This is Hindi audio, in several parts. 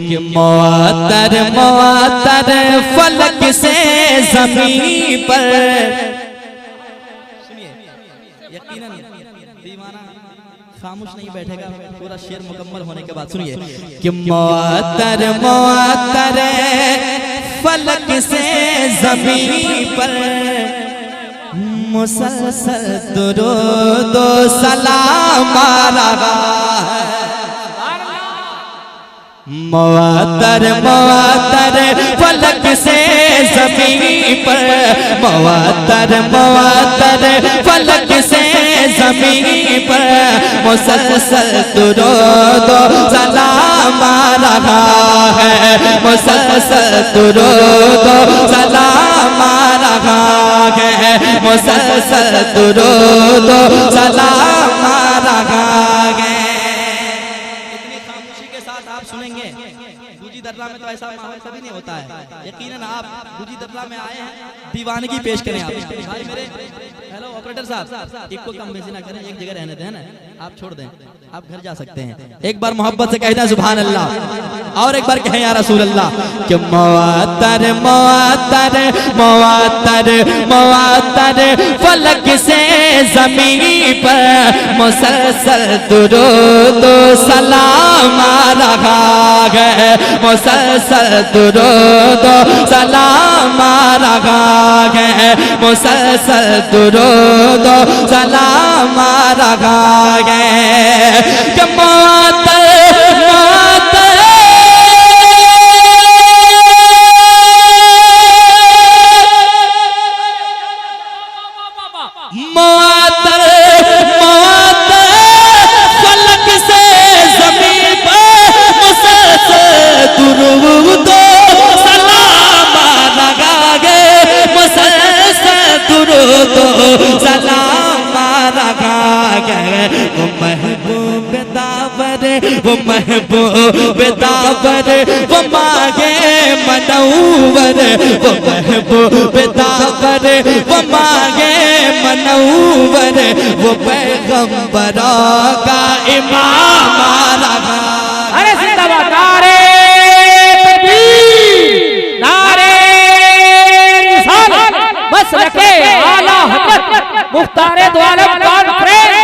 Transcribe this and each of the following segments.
कि मुअत्तर मुअत्तर फलक से ज़मीन पर। सुनिए, यकीनन दीवाना खामोश नहीं बैठेगा पूरा शेर मुकम्मल होने के बाद। सुनिए कि मुअत्तर मुअत्तर फलक से ज़मीन पर मुसलसल दुरूद व सलाम आ रहा है। मुअत्तर मुअत्तर फलक से ज़मीन पर, मुअत्तर मुअत्तर फलक से ज़मीन पर मुसलसल दुरूद व सलाम आ रहा है। मुसलसल दुरूद व सलाम आ रहा है। मुसलसल दुरूद व सलाम आ रहा है। सुनेंगे गुजी दर्रा में तो ऐसा माहौल कभी नहीं होता है। यकीनन आप गुजी दर्रा में आए हैं, दीवानगी पेश करें आप। भाई मेरे हेलो ऑपरेटर साहब, एक को कम बेसी ना करें, एक जगह रहने दें ना, आप छोड़ दें, आप घर जा सकते हैं। एक बार मोहब्बत से कह दें सुभान अल्लाह, और एक बार कहें या रसूल अल्लाह। कि मुअत्तर मुअत्तर मुअत्तर मुअत्तर फलक से ज़मीन पर मुसलसल दुरूद व सलाम आ रहा है। मुसलसल दुरूद व सलाम आ रहा है। मुसलसल दुरूद व सलाम आ रहा है। कि मुअत्तर मुअत्तर मुअत्तर मुअत्तर फलक से ज़मीन पर मुसलसल दुरूद व सलाम आ रहा है। मुसलसल दुरूद व सलाम आ रहा है। वो महबूब दावर, वो महबूब दावर, वो मांगे मनौवर, वो महबूब दावर, वो मांगे मनौवर, वो पैगंबरों का इमाम आ रहा। अरे जिंदाबाद, नारे तकबीर, नारे रिसालत, मसलके आला हज़रत मुख्तारे दो आलम कॉन्फ्रेंस।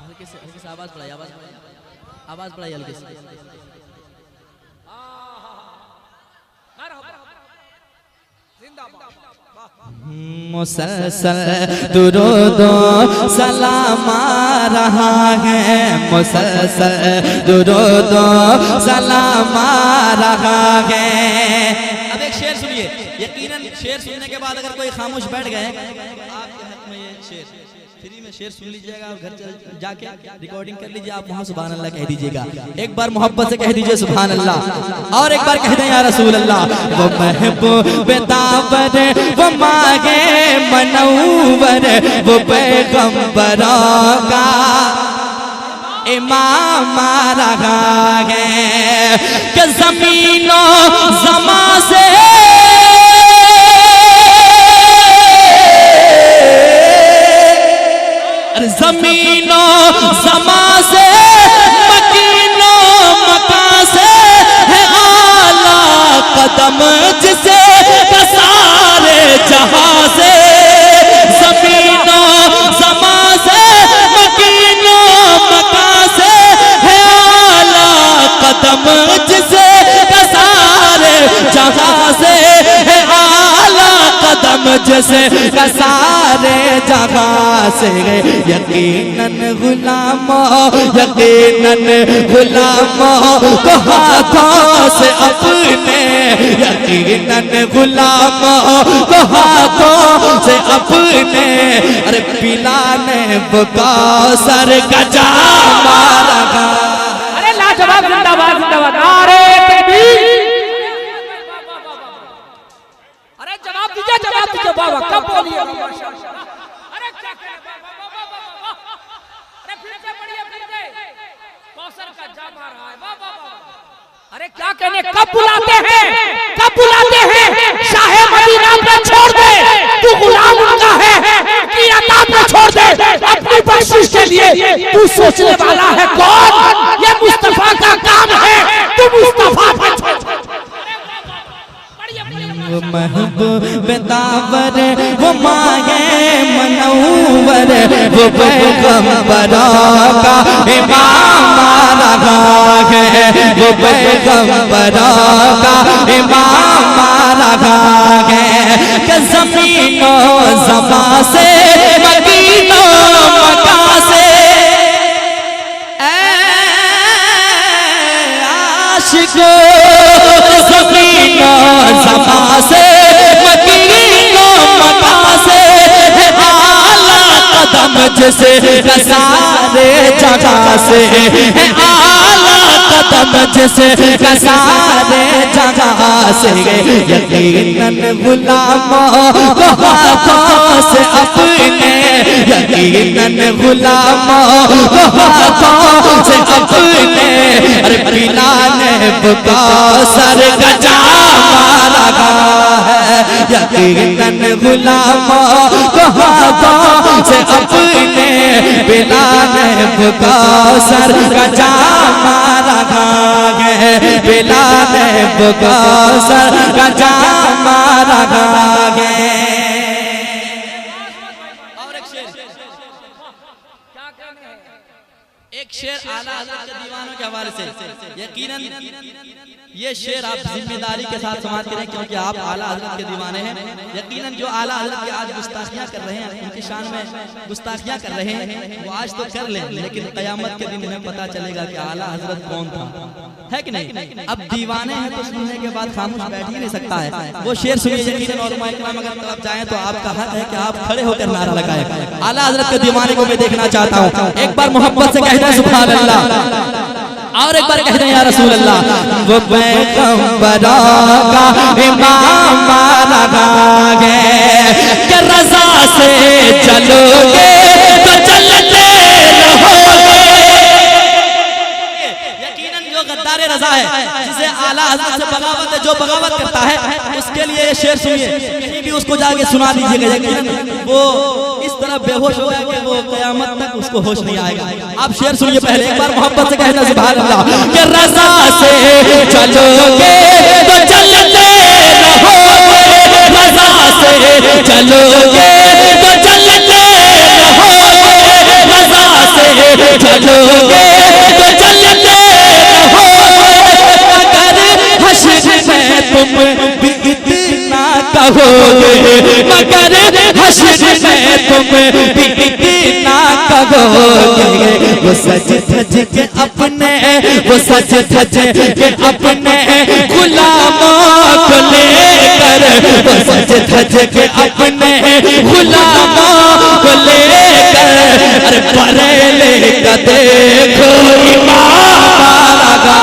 हल्के से आवाज बढ़ाइए, आवाज बढ़ाइए हल्के से। मुसलसल दुरूद व सलाम आ रहा है। मुसलसल दुरूद व सलाम आ रहा है। अब एक शेर सुनिए, यकीनन शेर सुनने के बाद अगर कोई खामोश बैठ गए, आपके हक में ये शेर फ्री में शेर सुन लीजिएगा, घर जाके रिकॉर्डिंग कर लीजिए, आप वहाँ सुभान अल्लाह कह दीजिएगा। एक बार मोहब्बत से कह दीजिए सुभान अल्लाह, और एक बार कह दें या रसूल अल्लाह। वो महबूब दावर, वो मांगे मनौवर, वो पैगंबरों का इमाम आ रहा है। कि ज़मीनों ज़मा से ज़मीनों ज़मा से मकीनों मकां से है आला कदम जिसे सारे जहां से। ज़मीनों ज़मा से मकीनों मकां से है आला कदम जिसे सारे जहां से है आला कदम जिसे सारे जहां से। यकीनन गुलामों, यकीनन गुलामों को हाथों से अपने, यकीनन गुलामों को हाथों से अपने, अरे पिलाने वो कौसर का जाम आ रहा। अरे लाजवाब, जिंदाबाद जिंदाबाद, नारे तकबीर। अरे जवाब दीजिए बाबा, कब बोलिए। अरे क्या करें, अरे फिर से पढ़िए, फिर से कौसर का जाम आ रहा है। बाबा अरे क्या कहने, कब बुलाते हैं, कब बुलाते हैं। शाहे मदीना पे छोड़ दे, तू गुलाम उनका है, की अता पे छोड़ दे अपनी बख्शिश के लिए। तू सोचने वाला है कौन, ये मुस्तफा का काम है, तू मुस्तफा पे छोड़। वो महबूब दावर वो माये मनौवर वो पैगंबरों का इमाम रहा है, वो पैगंबरों का इमाम रहा है कि ज़मीनों ज़मा से मदीनों मक्का से आशिकों ज़मीनों ज़मा से मदीनों मक्का से आला कदम जिसे सारे जगह से आला कदम जिसे सारे जगह से यकीनन गुलामों को हाथों से अपने यकीनन गुलामों को हाथों से अपने अरे पिलाने बुका सर गजा मारा है यकीनन गुलामों को हाथों से अपने पिलाने बुका सर गजा मारा है पिलाने बुका सर गजा मारा है। एक शेर आला हज़रत के दीवानों के हवाले से यकीनन ये शेर आप जिम्मेदारी के साथ समाज करें क्योंकि आप आला हज़रत के दीवाने हैं। यकीनन जो आला हज़रत के आज गुस्ताखियां कर रहे हैं उनकी शान में गुस्ताखियां कर रहे हैं वो आज तो कर लें लेकिन क़यामत के दिन उन्हें पता चलेगा कि आला हज़रत कौन था, है कि नहीं। अब दीवाने हैं तो सुनने के बाद खामोश बैठ ही नहीं सकता है। वो शेर सुनिए यकीनन और माइकराम अगर तरफ जाएं तो आपका हक है कि आप खड़े होकर नारा लगाएं। आला हज़रत के दीवाने को मैं देखना चाहता हूँ, एक बार मोहब्बत से कहते हैं सुभान अल्लाह और एक बार कहते हैं या रसूल अल्लाह। वो पैगंबरों का इमाम रहा है कि रज़ा से चलोगे तो चलते रहोगे। यकीनन जो गद्दार रज़ा है जिसे आला हज़रत से बगावत है जो बगावत करता है उसके लिए ये शेर सुनिए, कहीं भी उसको जाके सुना दीजिएगा। यकीनन वो इस तरह बेहोश हो गया कि वो क़यामत तक उसको होश नहीं आएगा। आप शेर सुनिए पहले एक बार मोहब्बत से कहना सुभान अल्लाह कि रज़ा से चलोगे तो चलते रहोगे रज़ा से चलोगे तो चलते रहोगे रज़ा से चलोगे तो चलते रहोगे अगर हश्र में तुम भी इतना कहोगे मगर हश्र में तुम भी इतना कहोगे। वो सज धज के अपने वो सज धज के अपने गुलामों को लेकर वो सज धज के अपने गुलामों को लेकर अरे बरेली का देखो इमाम लगा।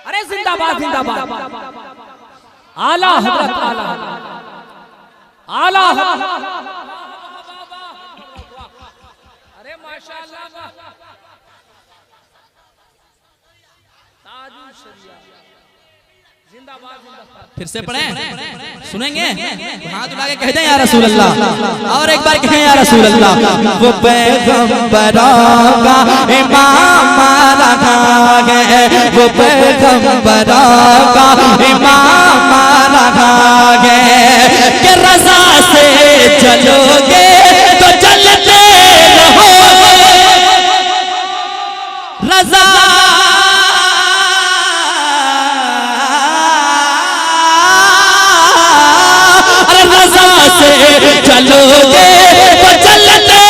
अरे जिंदाबाद जिंदाबाद आला हज़रत आला आला अरे माशाअल्लाह ताजुल शरिया जिंदाबाद जिंदाबाद। फिर से पढ़ें सुनेंगे हाथ उठा के कह दें या रसूल अल्लाह और एक बार कहें या रसूल अल्लाह। वो पैगंबरों का इमाम रहा है वो पैगंबरों का इमाम रहा है कि रज़ा से चलोगे तो चलते रहोगे रज़ा चलोगे तो चलते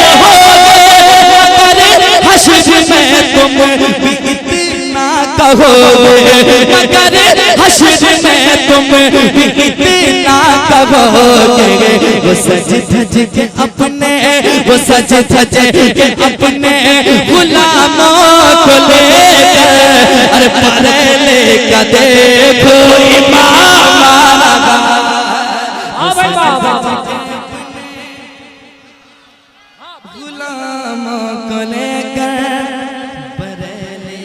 रहोगे मगर हश्र में तुम भी इतना कहोगे मगर हश्र में तुम भी इतना कहोगे। वो सज धज के अपने वो सज धज के अपने गुलामों को लेकर अरे बरेली का देखो इमाम लगा। गुलामों को लेकर बरेली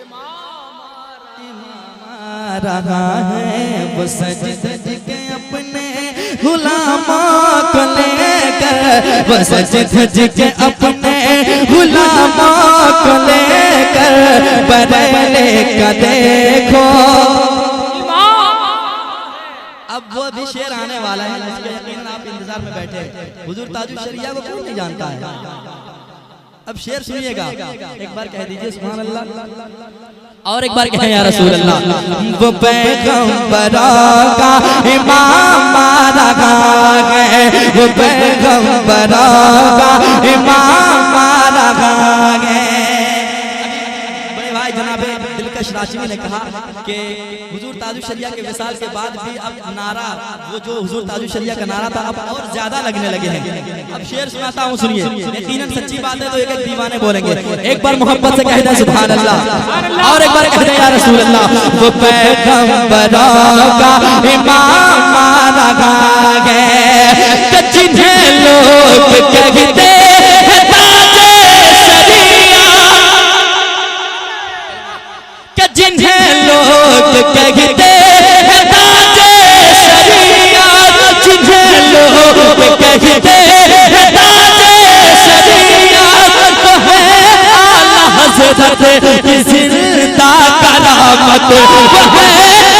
इमाम रहा है वो सज धज के अपने गुलामों को लेकर, वो सज धज के अपने गुलामों को लेकर बरेले का देखो। अब वो भी शेर आने वाला है जिसके यकीनन आप इंतजार में बैठे हैं। हुजूर ताजुल शरिया को कौन नहीं जानता है। अब शेर सुनिएगा, एक बार कह दीजिए सुभान अल्लाह, और एक बार कहें या रसूल अल्लाह। वो पैगंबरों का इमाम मारा गया, वो पैगंबरों का इमाम मारा गया। बड़े भाई जनाब दिलकश राशिमी ने कहा कि हुजूर ताजुल शरिया के विसाल के बाद भी अब नारा, वो जो हुजूर ताजुल शरिया का नारा था, अब और ज्यादा लगने लगे हैं। अब शेर सुनाता हूँ, सुनिए। यकीनन सच्ची बात है तो एक एक दीवाने बोलेंगे। एक बार मोहब्बत से कह दे सुभान अल्लाह, और एक बार कह दे या रसूल अल्लाह। वो पैगंबरों का इमाम मारा गया, जिन्हें लोग कहते हैं ताजे शरिया, जिन्हें लोग कहते हैं ताजे शरिया, जिन्हें लोग कहते हैं ताजे शरिया, वो है आला हज़रत की ज़िंदा करामत, वो है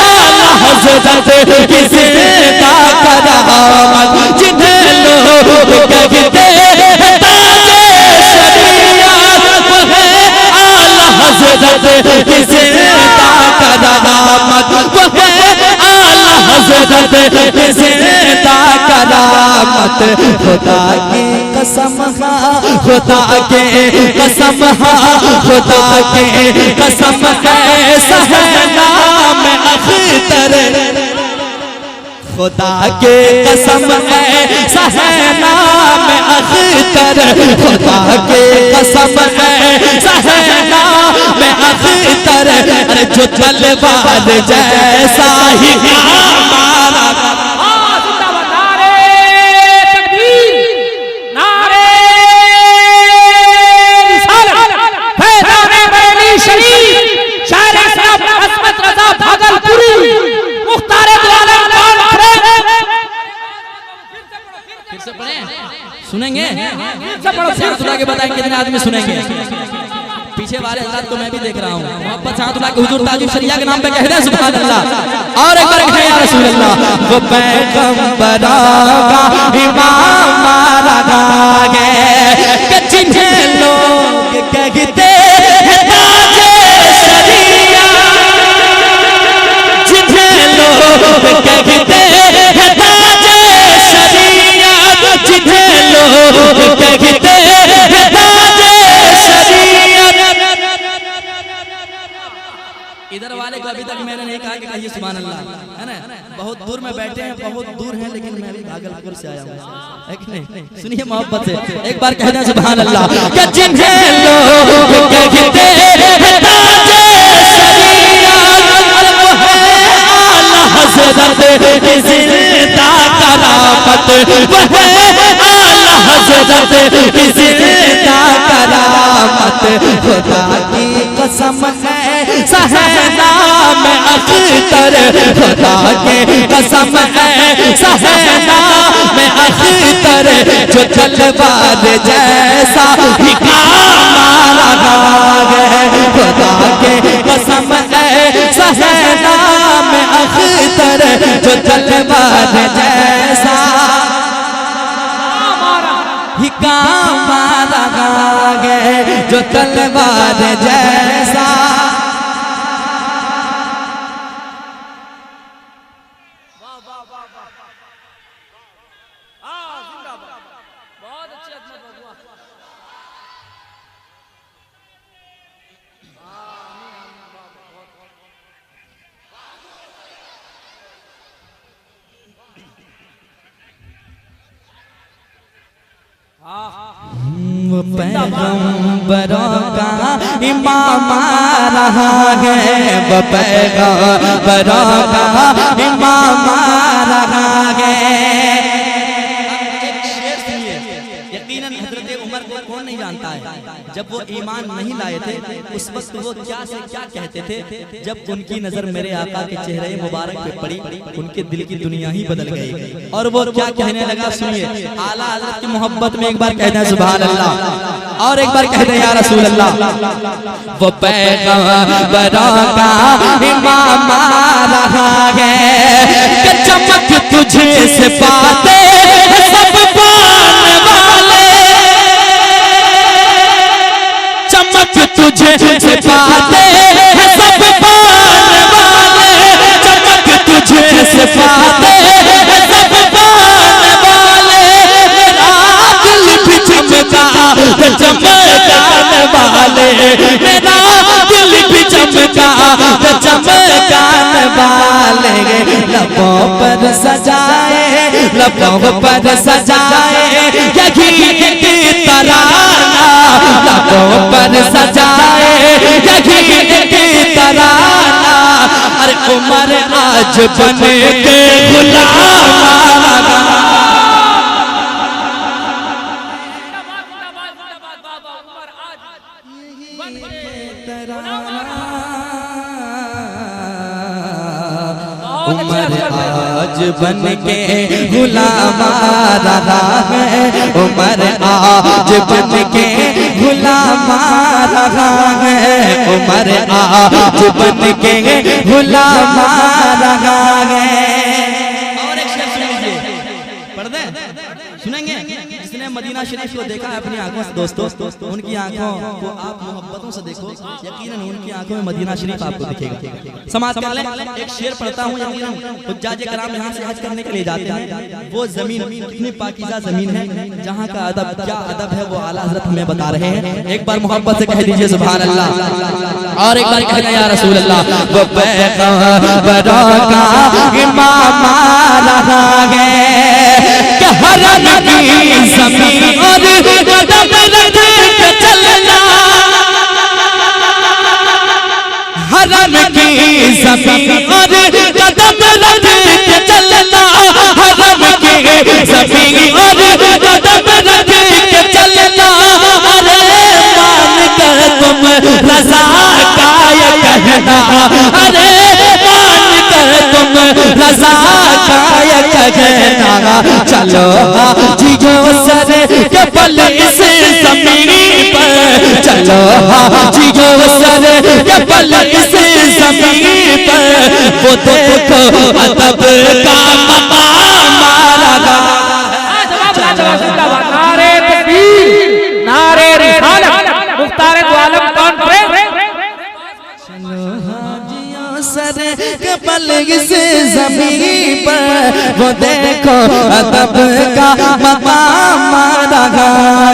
आला हज़रत की ज़िंदा करामत, जिन्हें लोग कहते हैं ताजे शरिया, वो है आला हज़रत की ज़िंदा करामत, वो है आला हज़रत की ज़िंदा करामत। खुदा की कसम हाँ, खुदा के कसम हाँ, खुदा के कसम कैसा है नाम अख्तर, खुदा के कसम ऐसा है नाम अख्तर, खुदा के कसम ऐसा है नाम अख्तर, अरे जो तलवार जैसा ही हमारा। सुनेंगे साथुल्लाह के बताएं कितने आदमी सुनेंगे। पीछे वाले हज़रात को मैं भी देख रहा हूँ। मोहब्बत साथुल्लाह के हुजूर ताजुल शरिया के नाम पे कह दे सुभान अल्लाह, और एक बार कहें या रसूल अल्लाह। वो पैगंबरों का इमाम मारा गया, जिन्हें लोग कहते हैं ताजे शरिया, जिन्हें लोग कहते हैं ताजे शरिया, जिन्हें लोग कहते हैं ताजे शरिया। इधर वाले को अभी तक मैंने नहीं कहा कि कहिए सुभान अल्लाह, है ना। बहुत दूर में बैठे हैं, बहुत दूर हैं, लेकिन मैं भी भागलपुर से आया हूँ, है कि नहीं। सुनिए मोहब्बत से एक बार कह दें सुभान अल्लाह। कि जिन्हें लोग कहते हैं ताजे शरिया, वो है आला हज़रत की ज़िंदा करामत, वो है आला हज़रत की ज़िंदा करामत। खुदा की कसम ऐसा है नाम अख्तर, खुदा के कसम ऐसा है नाम अख्तर, जो तलवार जैसा ही मारा गया, खुदा के कसम ऐसा है नाम अख्तर, जो तलवार जैसा ही मारा गया, जो तलवार जैसा। बहुत अच्छी अजमत बबुआ। वो पैगंबरों का इमाम रहा है, वो पैगंबरों का इमाम रहा है। यकीनन हज़रत उमर को कौन नहीं जानता है। जब वो ईमान नहीं लाए थे उस वक्त वो क्या से क्या कहते थे। जब उनकी नजर मेरे आका के चेहरे मुबारक पे पड़ी उनके दिल की दुनिया ही बदल गई। और वो क्या कहने लगा सुनिए, आला हज़रत की मोहब्बत में एक बार कहते हैं सुभान अल्लाह, और एक बार कहते हैं या रसूल अल्लाह। वो पैगंबरों का इमाम आ रहा है कि चमक तुझे से पाते सब पाने वाले, चमक तुझे से पाते सब पाने वाले, चमक तुझे से पाते सब पाने वाले। दिल भी चमका चमकाने वाले, मेरा दिल भी चमका चमकाने वाले। लबों पर सजाए, लबों पर सजाए यही एक तराना, लबों पर सजाए यही एक तराना। अरे उमर आज बने के गुलाम, उमर आज बन के गुलाम आ रहा है, उमर आज बन के गुलाम आ रहा है, उमर आज बन के गुलाम आ रहा है। और एक शेर सुन लीजिए, पढ़ दे, सुनेंगे। जिसने मदीना शरीफ को देखा है अपनी आंखों से दोस्तों, उनकी आंखों को आप मोहब्बतों से देखो, यकीनन उनकी आंखों में मदीना शरीफ आपको दिखेगा। समाज कर ले, एक शेर पढ़ता हूँ। यकीनन हुज्जाज कराम यहाँ से हज करने के लिए जाते हैं। वो जमीन कितनी पाकीज़ा जमीन है, जहाँ का अदब क्या अदब है वो आला हज़रत हमें बता रहे हैं। एक बार मोहब्बत से कह दीजिए सुभान अल्लाह, और एक बार कहना या रसूल अल्लाह। वो पैगंबरों का इमाम आ रहा है कि हरम की ज़मीन और कदम रख के चलना, हरम की ज़मीन और कदम रख के चलना, हरम की ज़मीन और कदम रख के चलना। अरे मान कर तुम रज़ा का ये कहना, अरे मान कर तुम रज़ा का ये कहना। चलो जियो सर के बल इस ज़मीन पर, चलो जियो सर के बल इस ज़मीन पर। वो देखो अदब का मकाम आ रहा है। नारे तकबीर, नारे रिसालत, मुख्तार दो आलम कॉन्फ्रेंस। सर के बल इस ज़मीन पर, वो देखो अदब का मकाम आ रहा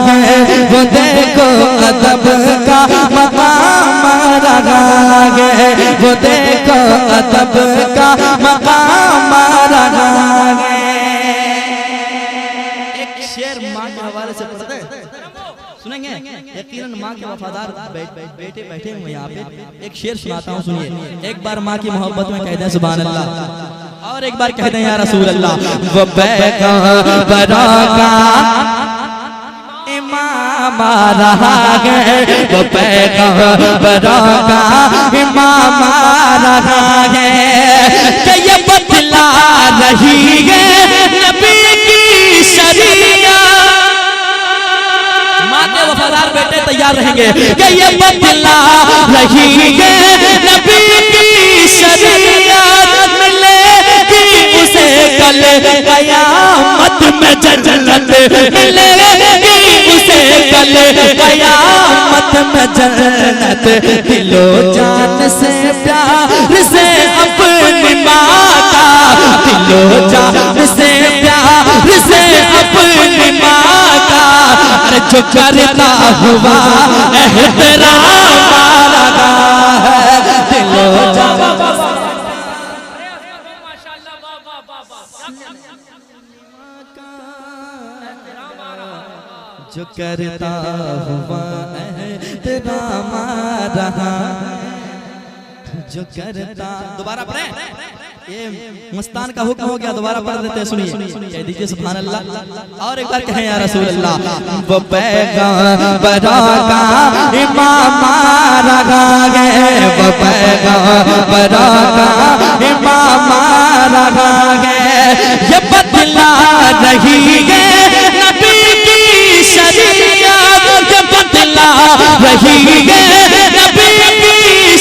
है, वो देखो अदब का मकाम आ रहा है, वो देखो अदब का मकाम आ रहा है। एक शेर माँ के हवाले से पढ़ते हैं, सुनेंगे। यकीनन माँ के वफादार बेटे बैठे हुए यहाँ पे। एक शेर सुनाता हूँ, सुनिए। एक बार माँ की मोहब्बत में कहते हैं सुभान अल्लाह, और एक बार कहते हैं या रसूल अल्लाह। वो पैगंबरों का इमाम आ रहा है, वो पैगंबरों का इमाम आ रहा है कि ये बतला रही है नबी की शरीयत। माँ के वफादार बेटे तैयार रहेंगे कि ये बतला रही है नबी की शरीयत। मिलेगी उसे कल कयामत में जन्नत, मिलेगी उसे कल कयामत में जन्नत। दिलो जान से प्यार से अपनी माँ का, दिलो जान से प्यार से अपनी माँ का। अरे जो करता हुआ एहतराम आ रहा है, दिलो जान जो करता हुआ एहतराम आ रहा, जो करता। दोबारा पढ़ें। ये मस्तान का हुक्म हो गया, दोबारा पढ़ देते हैं, सुनिए, कह दीजिए सुभान अल्लाह। और एक बार कहें या रसूल अल्लाह। वो पैगंबरों का इमाम रहा है, वो पैगंबरों का इमाम रहा है, ये बदला रही है नबी की शरीयत, ये बदला रही है नबी की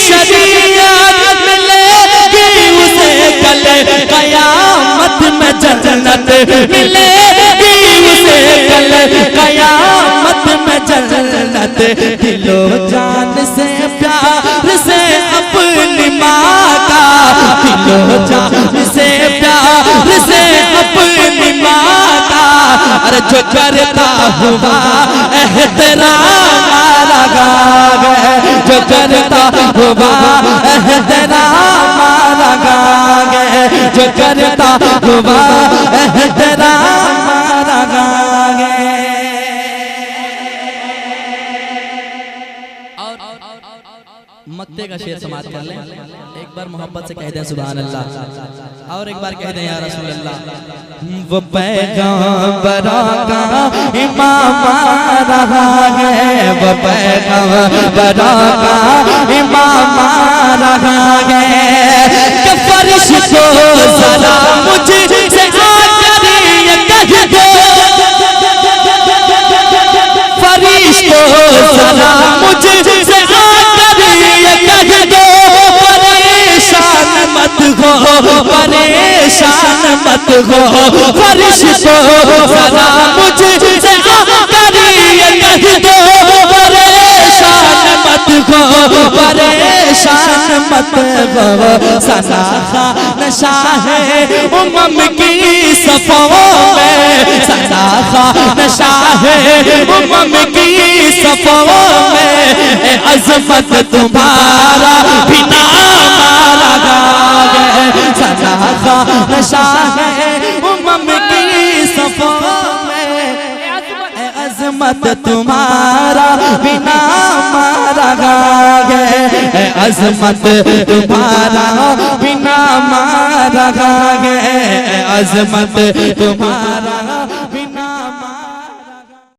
शरीयत, मिलेगी उसे कल कयामत में जन्नत, मिलेगी उसे कल कयामत में जन्नत, दिलो जान से प्यार से अपनी माँ का, दिलो जान से प्यार से अपनी माँ का, अरे जो करता हुआ एहतराम लगा गए, जो करता हुआ एहतराम लगा गए, जो करता हुआ एहतराम लगा गए। मक्ते का शेर समाज कर लें, एक बार मोहब्बत से कह दें सुभान अल्लाह, और एक बार कह दें या रसूल अल्लाह। वो पैगंबरों का इमाम रहा है, वो पैगंबरों का इमाम रहा है, कि फरिश्तों जरा मुझसे आकर ये कह दो, फरिश्तों जरा मुझसे परेशान मत हो, फरिश्तों जरा मुझसे आकर ये कह दो, परेशान मत हो, परेशान मत हो, सदा नशा है उमम की सफों में, सदा नशा है उमम की सफों में, अज़मत तुम्हारा बिना लगा गए, सदा नशा है उमम की सफों में, अज़मत तुम्हारा बिना मारा गए, अज़मत तुम्हारा बिना मारा गए, अज़मत तुम्हारा